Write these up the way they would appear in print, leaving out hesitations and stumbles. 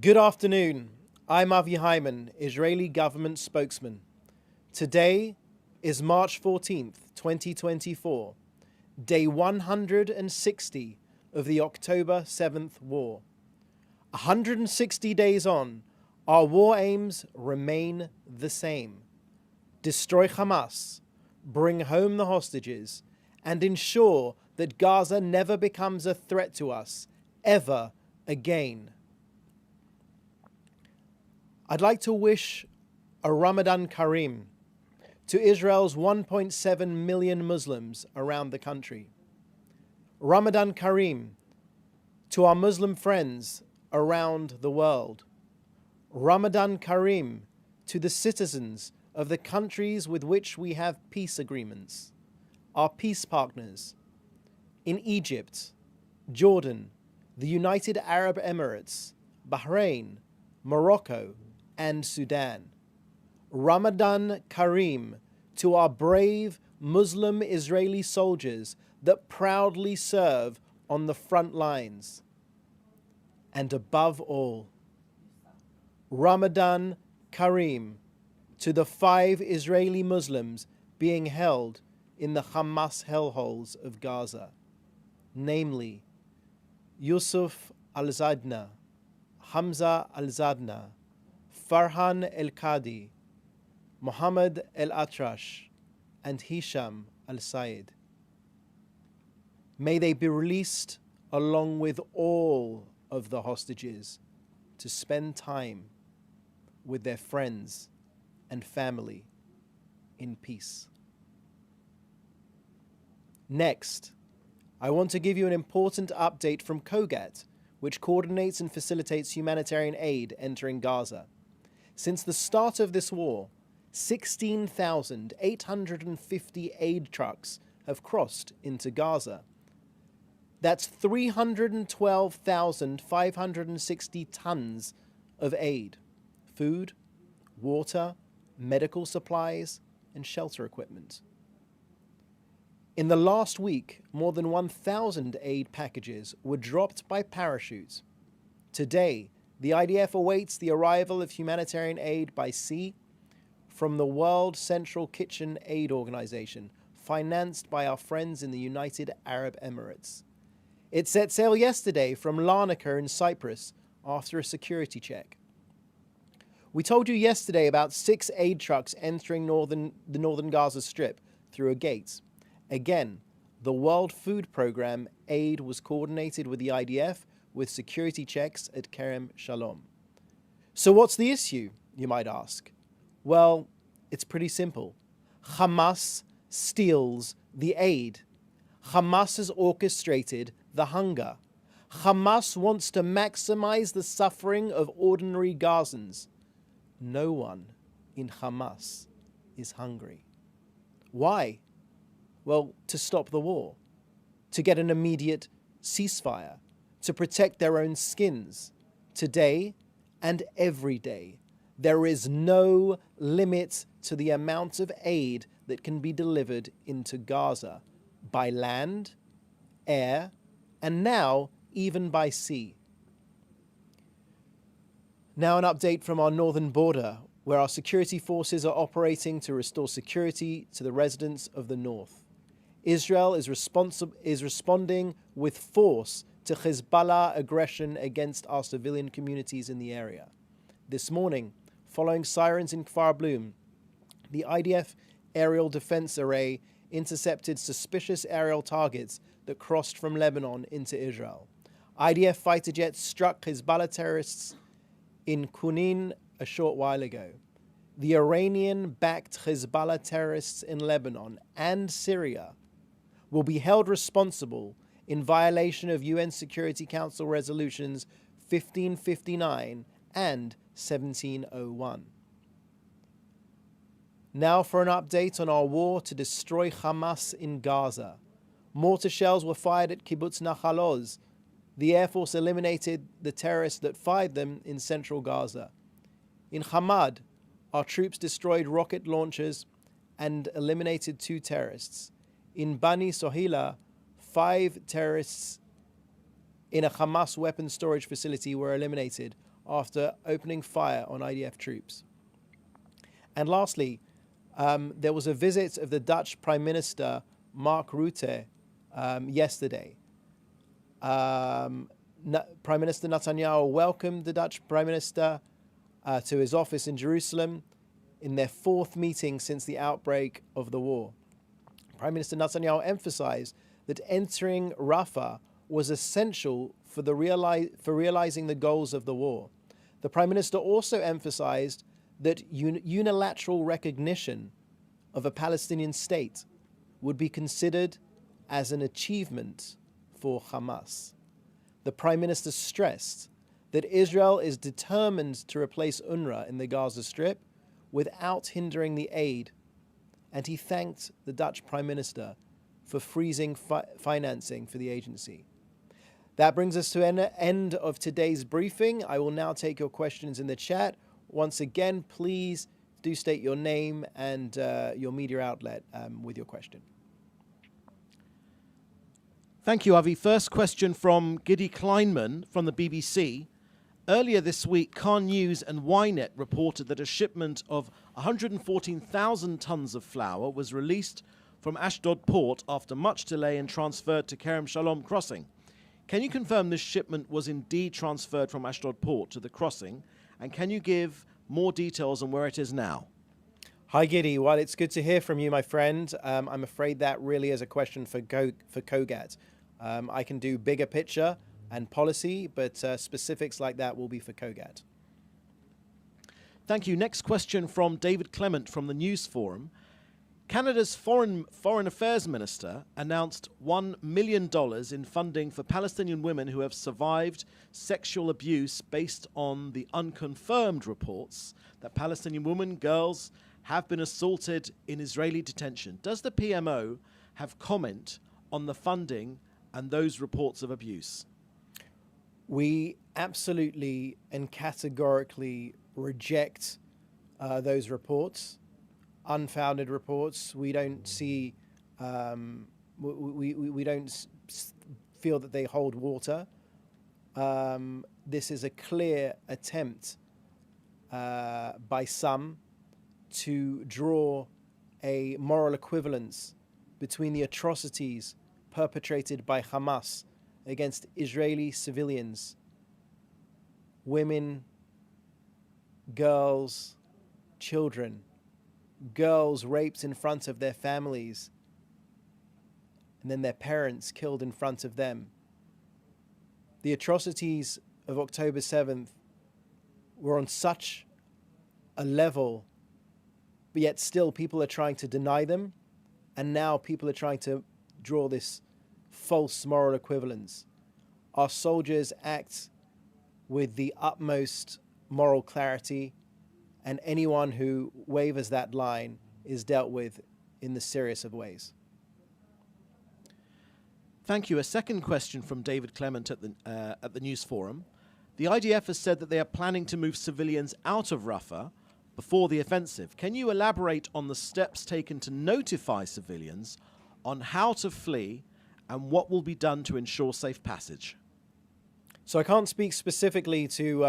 Good afternoon. I'm Avi Hyman, Israeli government spokesman. Today is March 14th, 2024, day 160 of the October 7th war. 160 days on, our war aims remain the same. Destroy Hamas, bring home the hostages, and ensure that Gaza never becomes a threat to us, ever again. I'd like to wish a Ramadan Kareem to Israel's 1.7 million Muslims around the country. Ramadan Kareem to our Muslim friends around the world. Ramadan Kareem to the citizens of the countries with which we have peace agreements, our peace partners in Egypt, Jordan, the United Arab Emirates, Bahrain, Morocco, and Sudan. Ramadan Kareem to our brave Muslim Israeli soldiers that proudly serve on the front lines. And above all, Ramadan Kareem to the 5 Israeli Muslims being held in the Hamas hellholes of Gaza, namely Yusuf al-Zadna, Hamza al-Zadna, Farhan el-Qadi, Mohammed el-Atrash, and Hisham al-Sayed. May they be released along with all of the hostages to spend time with their friends and family in peace. Next, I want to give you an important update from COGAT, which coordinates and facilitates humanitarian aid entering Gaza. Since the start of this war, 16,850 aid trucks have crossed into Gaza. That's 312,560 tons of aid: food, water, medical supplies, and shelter equipment. In the last week, more than 1,000 aid packages were dropped by parachute. Today, the IDF awaits the arrival of humanitarian aid by sea from the World Central Kitchen Aid Organization, financed by our friends in the United Arab Emirates. It set sail yesterday from Larnaca in Cyprus after a security check. We told you yesterday about 6 aid trucks entering the northern Gaza Strip through a gate. Again, the World Food Programme aid was coordinated with the IDF with security checks at Kerem Shalom. So what's the issue, you might ask? Well, it's pretty simple. Hamas steals the aid. Hamas has orchestrated the hunger. Hamas wants to maximize the suffering of ordinary Gazans. No one in Hamas is hungry. Why? Well, to stop the war, to get an immediate ceasefire, to protect their own skins. Today and every day, there is no limit to the amount of aid that can be delivered into Gaza by land, air, and now even by sea. Now an update from our northern border, where our security forces are operating to restore security to the residents of the north. Israel is responding with force to Hezbollah aggression against our civilian communities in the area. This morning, following sirens in Kfar Blum, the IDF aerial defense array intercepted suspicious aerial targets that crossed from Lebanon into Israel. IDF fighter jets struck Hezbollah terrorists in Kunin a short while ago. The Iranian-backed Hezbollah terrorists in Lebanon and Syria will be held responsible in violation of UN Security Council resolutions 1559 and 1701. Now for an update on our war to destroy Hamas in Gaza. Mortar shells were fired at Kibbutz Nahal Oz. The Air Force eliminated the terrorists that fired them in central Gaza. In Hamad, our troops destroyed rocket launchers and eliminated 2 terrorists. In Bani Sohila, 5 terrorists in a Hamas weapons storage facility were eliminated after opening fire on IDF troops. And lastly, there was a visit of the Dutch Prime Minister Mark Rutte yesterday. Prime Minister Netanyahu welcomed the Dutch Prime Minister to his office in Jerusalem in their fourth meeting since the outbreak of the war. Prime Minister Netanyahu emphasized that entering Rafah was essential for realizing the goals of the war. The Prime Minister also emphasized that unilateral recognition of a Palestinian state would be considered as an achievement for Hamas. The Prime Minister stressed that Israel is determined to replace UNRWA in the Gaza Strip without hindering the aid, and he thanked the Dutch Prime Minister for freezing financing for the agency. That brings us to an end of today's briefing. I will now take your questions in the chat. Once again, please do state your name and your media outlet with your question. Thank you, Avi. First question from Giddy Kleinman from the BBC. Earlier this week, Car News and Ynet reported that a shipment of 114,000 tons of flour was released from Ashdod port after much delay and transferred to Kerem Shalom crossing. Can you confirm this shipment was indeed transferred from Ashdod port to the crossing? And can you give more details on where it is now? Hi, Giddy. Well, it's good to hear from you, my friend. I'm afraid that really is a question for Kogat. I can do bigger picture and policy, but specifics like that will be for Kogat. Thank you. Next question from David Clement from the News Forum. Canada's Foreign Affairs Minister announced $1 million in funding for Palestinian women who have survived sexual abuse based on the unconfirmed reports that Palestinian women, girls, have been assaulted in Israeli detention. Does the PMO have comment on the funding and those reports of abuse? We absolutely and categorically reject those reports. Unfounded reports. We don't see, we don't feel that they hold water. This is a clear attempt by some to draw a moral equivalence between the atrocities perpetrated by Hamas against Israeli civilians, women, girls, children, girls raped in front of their families, and then their parents killed in front of them. The atrocities of October 7th were on such a level, but yet still people are trying to deny them, and now people are trying to draw this false moral equivalence. Our soldiers act with the utmost moral clarity, and anyone who wavers that line is dealt with in the serious of ways. Thank you. A second question from David Clement at the News Forum. The IDF has said that they are planning to move civilians out of Rafah before the offensive. Can you elaborate on the steps taken to notify civilians on how to flee and what will be done to ensure safe passage? So I can't speak specifically to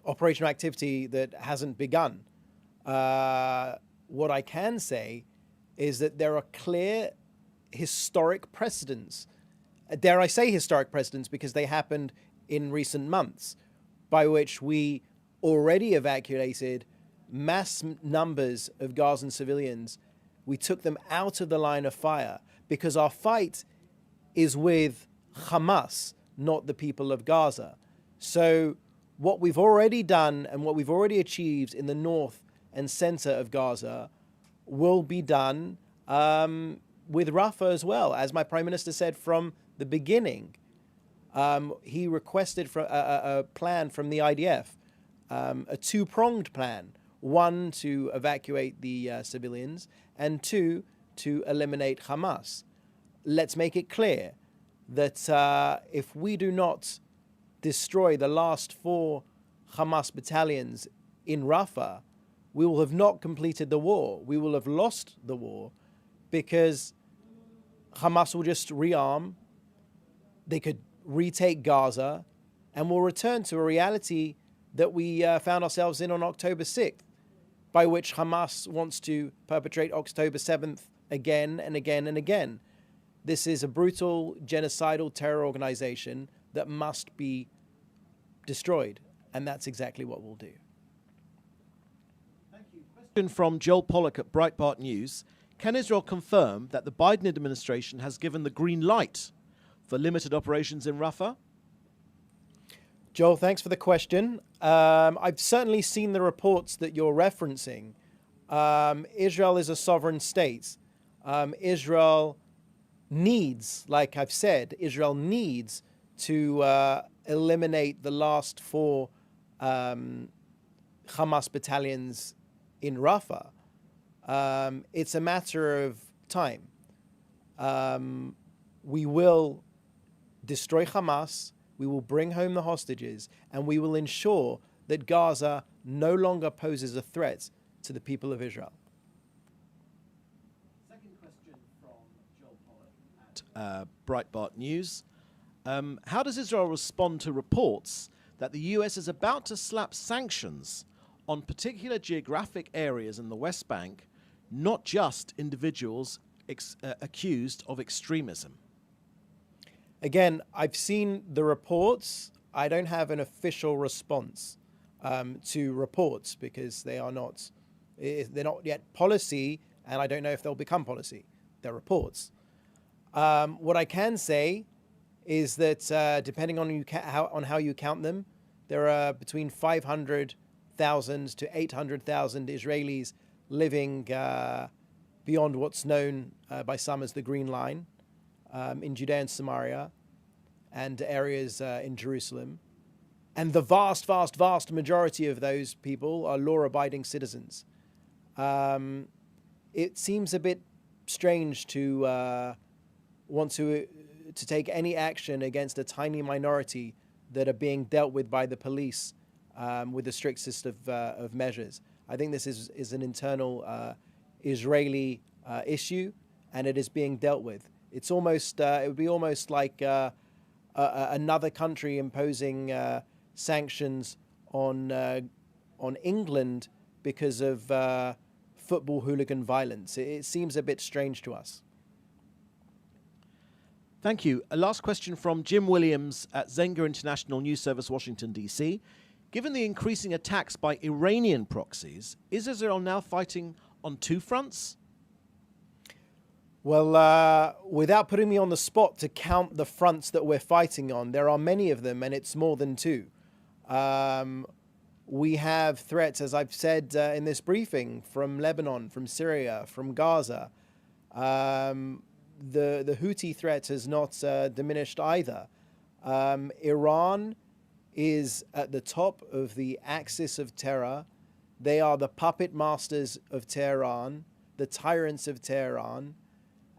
operational activity that hasn't begun. What I can say is that there are clear historic precedents. Dare I say historic precedents, because they happened in recent months, by which we already evacuated mass numbers of Gazan civilians. We took them out of the line of fire because our fight is with Hamas, not the people of Gaza. So what we've already done and what we've already achieved in the north and center of Gaza will be done with Rafa as well. As my Prime Minister said from the beginning, he requested for a plan from the IDF, a two-pronged plan. One, to evacuate the civilians, and two, to eliminate Hamas. Let's make it clear that if we do not destroy the last 4 Hamas battalions in Rafah, we will have not completed the war. We will have lost the war because Hamas will just rearm. They could retake Gaza, and we'll return to a reality that we found ourselves in on October 6th, by which Hamas wants to perpetrate October 7th again and again and again. This is a brutal, genocidal terror organization that must be destroyed, and that's exactly what we'll do. Thank you. Question from Joel Pollack at Breitbart News. Can Israel confirm that the Biden administration has given the green light for limited operations in Rafah? Joel, thanks for the question. I've certainly seen the reports that you're referencing. Israel is a sovereign state. Israel needs, like I've said, Israel needs to eliminate the last 4 Hamas battalions in Rafah. It's a matter of time. We will destroy Hamas, we will bring home the hostages, and we will ensure that Gaza no longer poses a threat to the people of Israel. Second question from Joel Pollack at Breitbart News. How does Israel respond to reports that the US is about to slap sanctions on particular geographic areas in the West Bank, not just individuals accused of extremism? Again, I've seen the reports. I don't have an official response to reports because they're not yet policy, and I don't know if they'll become policy. They're reports. What I can say is that depending on how you count them, there are between 500,000 to 800,000 Israelis living beyond what's known by some as the Green Line in Judea and Samaria and areas in Jerusalem. And the vast, vast, vast majority of those people are law-abiding citizens. It seems a bit strange to want to take any action against a tiny minority that are being dealt with by the police with the strictest of measures. I think this is an internal Israeli issue, and it is being dealt with. It's almost it would be almost like another country imposing sanctions on England because of football hooligan violence. It seems a bit strange to us. Thank you. A last question from Jim Williams at Zenga International News Service, Washington, D.C. Given the increasing attacks by Iranian proxies, is Israel now fighting on 2 fronts? Well, without putting me on the spot to count the fronts that we're fighting on, there are many of them, and it's more than 2. We have threats, as I've said in this briefing, from Lebanon, from Syria, from Gaza. The Houthi threat has not diminished either. Iran is at the top of the axis of terror. They are the puppet masters of Tehran, the tyrants of Tehran,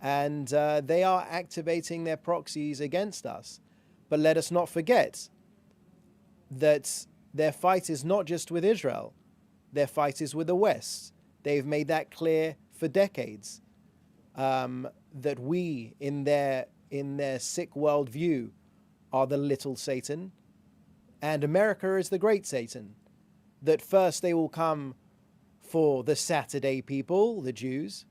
and they are activating their proxies against us. But let us not forget that their fight is not just with Israel. Their fight is with the West. They've made that clear for decades. That we, in their sick worldview, are the little Satan, and America is the great Satan. That first they will come for the Saturday people, the Jews,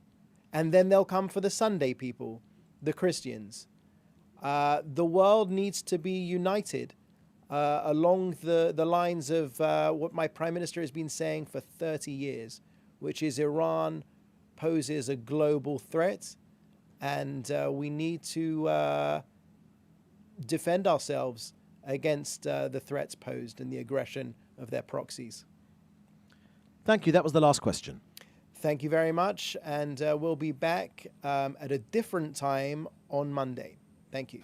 and then they'll come for the Sunday people, the Christians. The world needs to be united along the lines of what my Prime Minister has been saying for 30 years, which is Iran poses a global threat, and we need to defend ourselves against the threats posed and the aggression of their proxies. Thank you. That was the last question. Thank you very much, and we'll be back at a different time on Monday. Thank you.